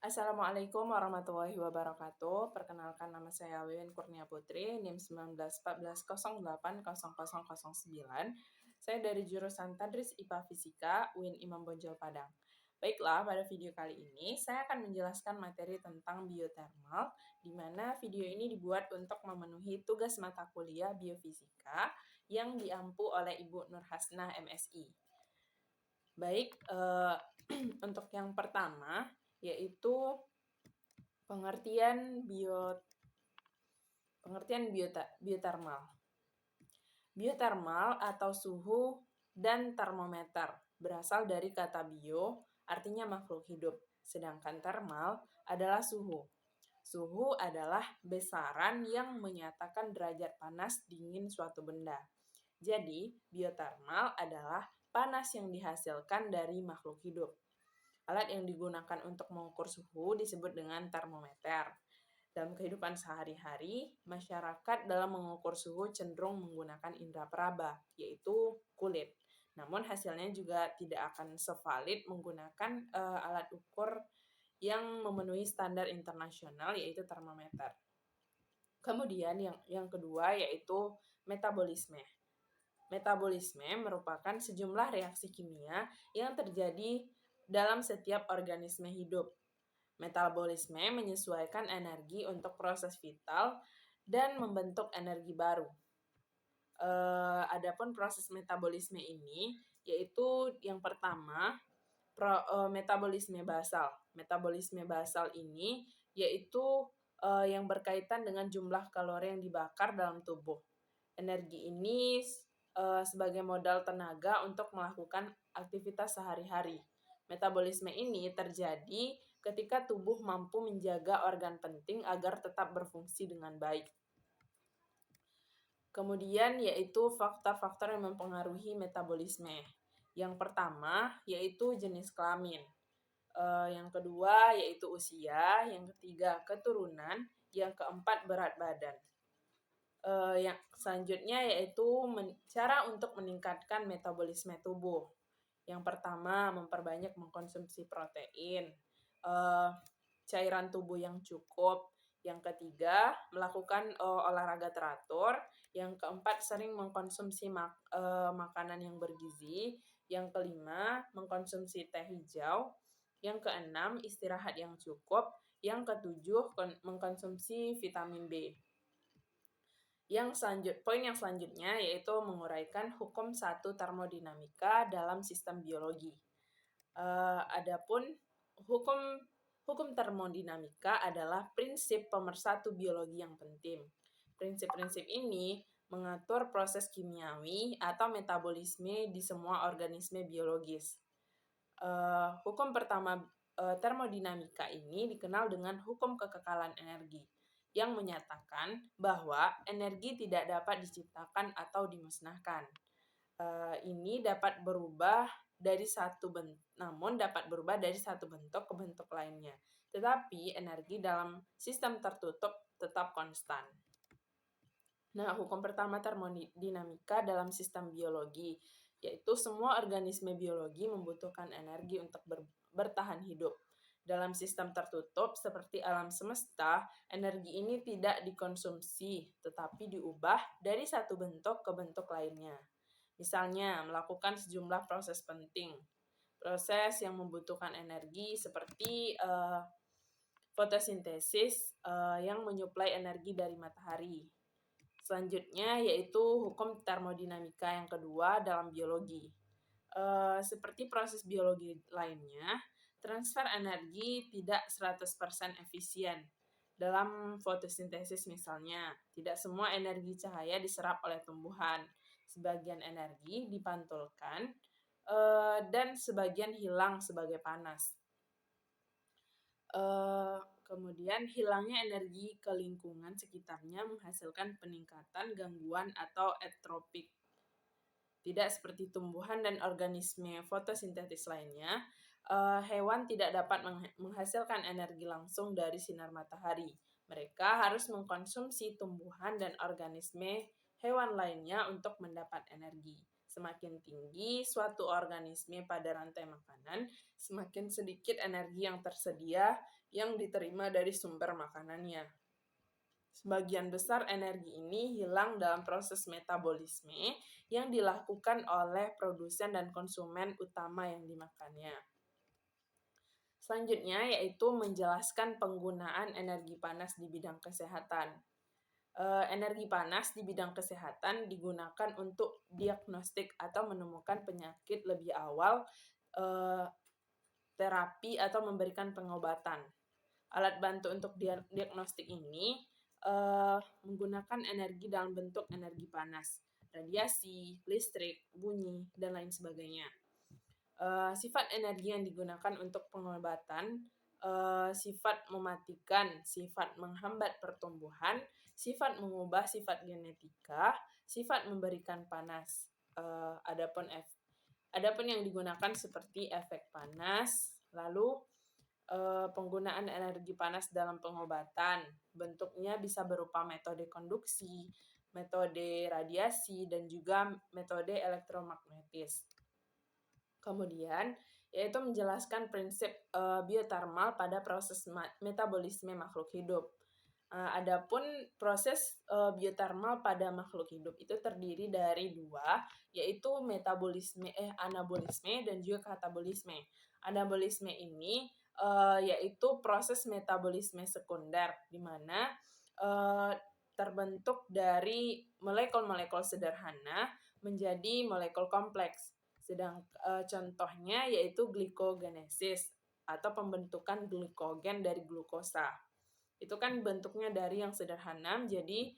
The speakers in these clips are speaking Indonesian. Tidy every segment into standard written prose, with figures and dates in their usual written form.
Assalamualaikum warahmatullahi wabarakatuh. Perkenalkan nama saya Wiwin Kurnia Putri, NIM 1914080009. Saya dari jurusan Tadris IPA Fisika, UIN Imam Bonjol Padang. Baiklah, pada video kali ini saya akan menjelaskan materi tentang biotermal, di mana video ini dibuat untuk memenuhi tugas mata kuliah biofisika yang diampu oleh Ibu Nur Hasnah MSI. Baik, untuk yang pertama yaitu pengertian biotermal. Biotermal atau suhu dan termometer berasal dari kata bio, artinya makhluk hidup, sedangkan termal adalah suhu. Suhu adalah besaran yang menyatakan derajat panas dingin suatu benda. Jadi, biotermal adalah panas yang dihasilkan dari makhluk hidup. Alat yang digunakan untuk mengukur suhu disebut dengan termometer. Dalam kehidupan sehari-hari, masyarakat dalam mengukur suhu cenderung menggunakan indera peraba, yaitu kulit. Namun hasilnya juga tidak akan sevalid menggunakan alat ukur yang memenuhi standar internasional, yaitu termometer. Kemudian yang kedua yaitu metabolisme. Metabolisme merupakan sejumlah reaksi kimia yang terjadi dalam setiap organisme hidup. Metabolisme menyesuaikan energi untuk proses vital dan membentuk energi baru. Adapun proses metabolisme ini yaitu yang pertama metabolisme basal. Metabolisme basal ini yaitu yang berkaitan dengan jumlah kalori yang dibakar dalam tubuh. Energi ini sebagai modal tenaga untuk melakukan aktivitas sehari-hari. Metabolisme ini terjadi ketika tubuh mampu menjaga organ penting agar tetap berfungsi dengan baik. Kemudian yaitu faktor-faktor yang mempengaruhi metabolisme. Yang pertama yaitu jenis kelamin. Yang kedua yaitu usia, yang ketiga keturunan, yang keempat berat badan. Yang selanjutnya yaitu cara untuk meningkatkan metabolisme tubuh. Yang pertama, memperbanyak mengkonsumsi protein, cairan tubuh yang cukup. Yang ketiga, melakukan olahraga teratur. Yang keempat, sering mengkonsumsi makanan yang bergizi. Yang kelima, mengkonsumsi teh hijau. Yang keenam, istirahat yang cukup. Yang ketujuh, mengkonsumsi vitamin B. Poin yang selanjutnya yaitu menguraikan hukum 1 termodinamika dalam sistem biologi. Adapun hukum termodinamika adalah prinsip pemersatu biologi yang penting. Prinsip-prinsip ini mengatur proses kimiawi atau metabolisme di semua organisme biologis. Hukum pertama termodinamika ini dikenal dengan hukum kekekalan energi, yang menyatakan bahwa energi tidak dapat diciptakan atau dimusnahkan. Ini dapat berubah dari satu bentuk ke bentuk lainnya. Tetapi energi dalam sistem tertutup tetap konstan. Nah, hukum pertama termodinamika dalam sistem biologi, yaitu semua organisme biologi membutuhkan energi untuk bertahan hidup. Dalam sistem tertutup seperti alam semesta, energi ini tidak dikonsumsi, tetapi diubah dari satu bentuk ke bentuk lainnya. Misalnya, melakukan sejumlah proses penting. Proses yang membutuhkan energi seperti fotosintesis yang menyuplai energi dari matahari. Selanjutnya yaitu hukum termodinamika yang kedua dalam biologi. Seperti proses biologi lainnya, transfer energi tidak 100% efisien. Dalam fotosintesis misalnya, tidak semua energi cahaya diserap oleh tumbuhan. Sebagian energi dipantulkan dan sebagian hilang sebagai panas. Kemudian hilangnya energi ke lingkungan sekitarnya menghasilkan peningkatan gangguan atau entropik. Tidak seperti tumbuhan dan organisme fotosintetis lainnya, hewan tidak dapat menghasilkan energi langsung dari sinar matahari. Mereka harus mengkonsumsi tumbuhan dan organisme hewan lainnya untuk mendapat energi. Semakin tinggi suatu organisme pada rantai makanan, semakin sedikit energi yang tersedia yang diterima dari sumber makanannya. Sebagian besar energi ini hilang dalam proses metabolisme yang dilakukan oleh produsen dan konsumen utama yang dimakannya. Selanjutnya yaitu menjelaskan penggunaan energi panas di bidang kesehatan. Energi panas di bidang kesehatan digunakan untuk diagnostik atau menemukan penyakit lebih awal, terapi atau memberikan pengobatan. Alat bantu untuk diagnostik ini menggunakan energi dalam bentuk energi panas, radiasi, listrik, bunyi, dan lain sebagainya. Sifat energi yang digunakan untuk pengobatan, sifat mematikan, sifat menghambat pertumbuhan, sifat mengubah sifat genetika, sifat memberikan panas. Adapun yang digunakan seperti efek panas, lalu penggunaan energi panas dalam pengobatan. Bentuknya bisa berupa metode konduksi, metode radiasi, dan juga metode elektromagnetis. Kemudian, yaitu menjelaskan prinsip biotermal pada proses metabolisme makhluk hidup. Adapun proses biotermal pada makhluk hidup itu terdiri dari dua, yaitu anabolisme dan juga katabolisme. Anabolisme ini yaitu proses metabolisme sekunder, di mana terbentuk dari molekul-molekul sederhana menjadi molekul kompleks. Contohnya yaitu glikogenesis atau pembentukan glikogen dari glukosa. Itu kan bentuknya dari yang sederhana menjadi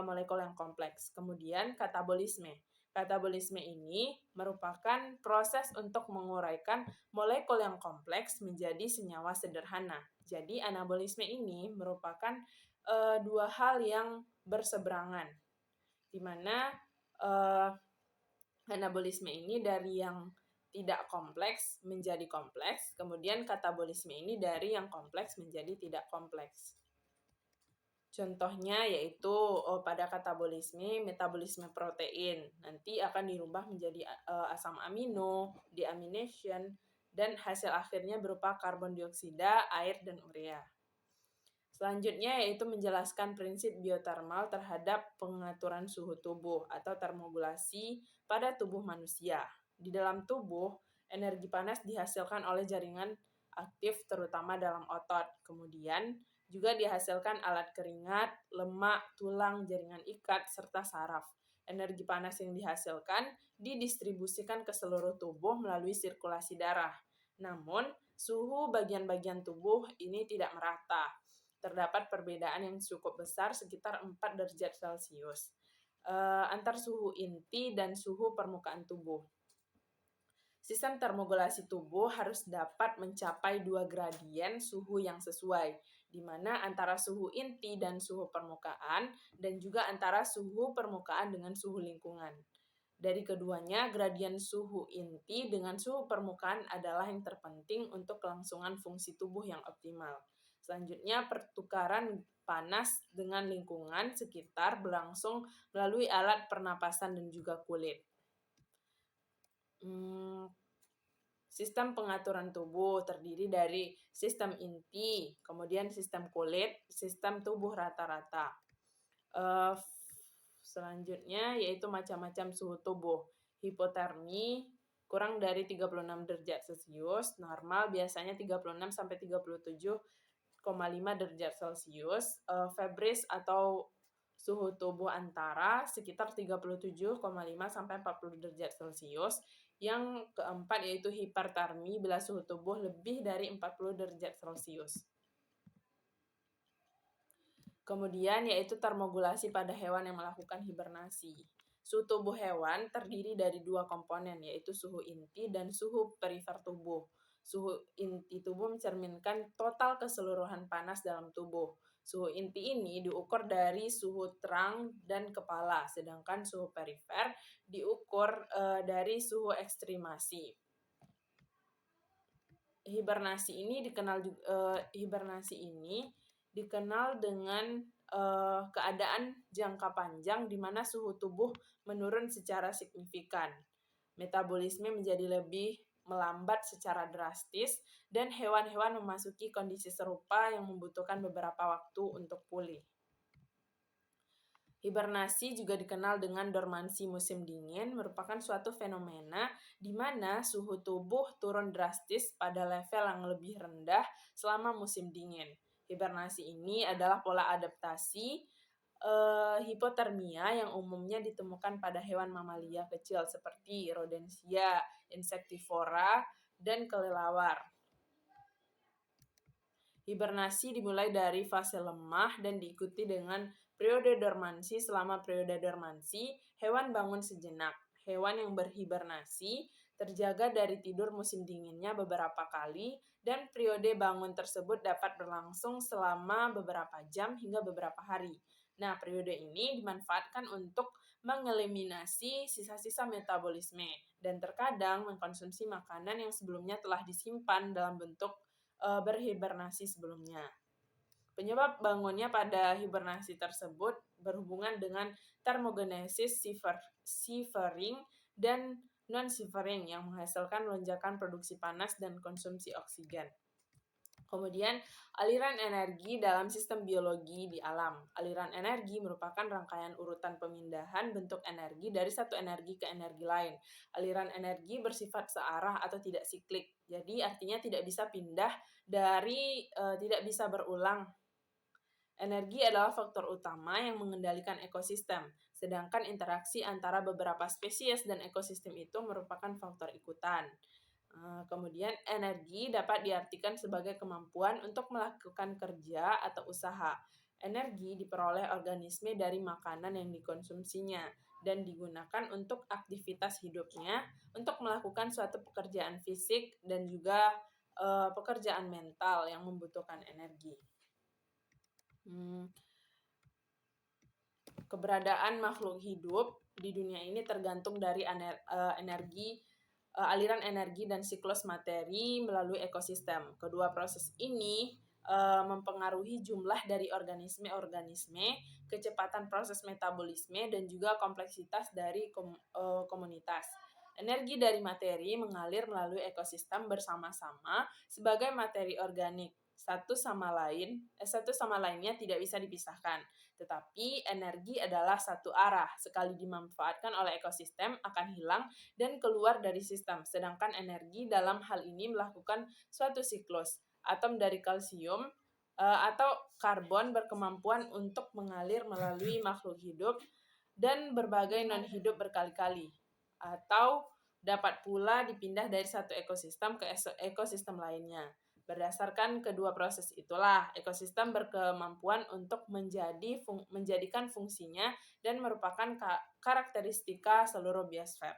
molekul yang kompleks. Kemudian katabolisme. Katabolisme ini merupakan proses untuk menguraikan molekul yang kompleks menjadi senyawa sederhana. Jadi anabolisme ini merupakan dua hal yang berseberangan, di mana anabolisme ini dari yang tidak kompleks menjadi kompleks, kemudian katabolisme ini dari yang kompleks menjadi tidak kompleks. Contohnya yaitu pada katabolisme, metabolisme protein. Nanti akan dirubah menjadi asam amino, deamination, dan hasil akhirnya berupa karbon dioksida, air, dan urea. Selanjutnya yaitu menjelaskan prinsip biotermal terhadap pengaturan suhu tubuh atau termogulasi pada tubuh manusia. Di dalam tubuh, energi panas dihasilkan oleh jaringan aktif terutama dalam otot. Kemudian juga dihasilkan alat keringat, lemak, tulang, jaringan ikat, serta saraf. Energi panas yang dihasilkan didistribusikan ke seluruh tubuh melalui sirkulasi darah. Namun, suhu bagian-bagian tubuh ini tidak merata. Terdapat perbedaan yang cukup besar, sekitar 4 derajat Celcius, antar suhu inti dan suhu permukaan tubuh. Sistem termogulasi tubuh harus dapat mencapai 2 gradien suhu yang sesuai, di mana antara suhu inti dan suhu permukaan, dan juga antara suhu permukaan dengan suhu lingkungan. Dari keduanya, gradien suhu inti dengan suhu permukaan adalah yang terpenting untuk kelangsungan fungsi tubuh yang optimal. Selanjutnya, pertukaran panas dengan lingkungan sekitar berlangsung melalui alat pernapasan dan juga kulit. Sistem pengaturan tubuh terdiri dari sistem inti, kemudian sistem kulit, sistem tubuh rata-rata. Selanjutnya yaitu macam-macam suhu tubuh. Hipotermi kurang dari 36 derajat Celcius, normal biasanya 36 sampai 37,5 derajat Celcius, febris atau suhu tubuh antara sekitar 37,5 sampai 40 derajat Celcius. Yang keempat yaitu hipertermi bila suhu tubuh lebih dari 40 derajat Celcius. Kemudian yaitu termogulasi pada hewan yang melakukan hibernasi. Suhu tubuh hewan terdiri dari 2 komponen, yaitu suhu inti dan suhu perifer tubuh. Suhu inti tubuh mencerminkan total keseluruhan panas dalam tubuh. Suhu inti ini diukur dari suhu terang dan kepala, sedangkan suhu perifer diukur dari suhu ekstrimasi. Hibernasi ini dikenal dengan keadaan jangka panjang di mana suhu tubuh menurun secara signifikan. Metabolisme menjadi lebih melambat secara drastis, dan hewan-hewan memasuki kondisi serupa yang membutuhkan beberapa waktu untuk pulih. Hibernasi juga dikenal dengan dormansi musim dingin, merupakan suatu fenomena di mana suhu tubuh turun drastis pada level yang lebih rendah selama musim dingin. Hibernasi ini adalah pola adaptasi hipotermia yang umumnya ditemukan pada hewan mamalia kecil seperti rodensia, insektivora, dan kelelawar. Hibernasi dimulai dari fase lemah dan diikuti dengan periode dormansi. Selama periode dormansi, hewan bangun sejenak. Hewan yang berhibernasi terjaga dari tidur musim dinginnya beberapa kali, dan periode bangun tersebut dapat berlangsung selama beberapa jam hingga beberapa hari. Nah, periode ini dimanfaatkan untuk mengeliminasi sisa-sisa metabolisme dan terkadang mengkonsumsi makanan yang sebelumnya telah disimpan dalam bentuk berhibernasi sebelumnya. Penyebab bangunnya pada hibernasi tersebut berhubungan dengan thermogenesis shivering dan non-shivering yang menghasilkan lonjakan produksi panas dan konsumsi oksigen. Kemudian, aliran energi dalam sistem biologi di alam. Aliran energi merupakan rangkaian urutan pemindahan bentuk energi dari satu energi ke energi lain. Aliran energi bersifat searah atau tidak siklik. Jadi, artinya tidak bisa pindah tidak bisa berulang. Energi adalah faktor utama yang mengendalikan ekosistem, sedangkan interaksi antara beberapa spesies dan ekosistem itu merupakan faktor ikutan. Kemudian energi dapat diartikan sebagai kemampuan untuk melakukan kerja atau usaha. Energi diperoleh organisme dari makanan yang dikonsumsinya dan digunakan untuk aktivitas hidupnya, untuk melakukan suatu pekerjaan fisik dan juga pekerjaan mental yang membutuhkan energi. Keberadaan makhluk hidup di dunia ini tergantung dari aliran energi dan siklus materi melalui ekosistem. Kedua proses ini mempengaruhi jumlah dari organisme-organisme, kecepatan proses metabolisme, dan juga kompleksitas dari komunitas. Energi dari materi mengalir melalui ekosistem bersama-sama sebagai materi organik. Satu sama lainnya tidak bisa dipisahkan. Tetapi energi adalah satu arah, sekali dimanfaatkan oleh ekosistem akan hilang dan keluar dari sistem. Sedangkan energi dalam hal ini melakukan suatu siklus. Atom dari kalsium atau karbon berkemampuan untuk mengalir melalui makhluk hidup dan berbagai non-hidup berkali-kali. Atau dapat pula dipindah dari satu ekosistem ke ekosistem lainnya. Berdasarkan kedua proses itulah, ekosistem berkemampuan untuk menjadikan fungsinya dan merupakan karakteristika seluruh biosfer.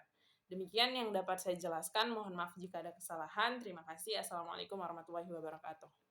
Demikian yang dapat saya jelaskan. Mohon maaf jika ada kesalahan. Terima kasih. Assalamualaikum warahmatullahi wabarakatuh.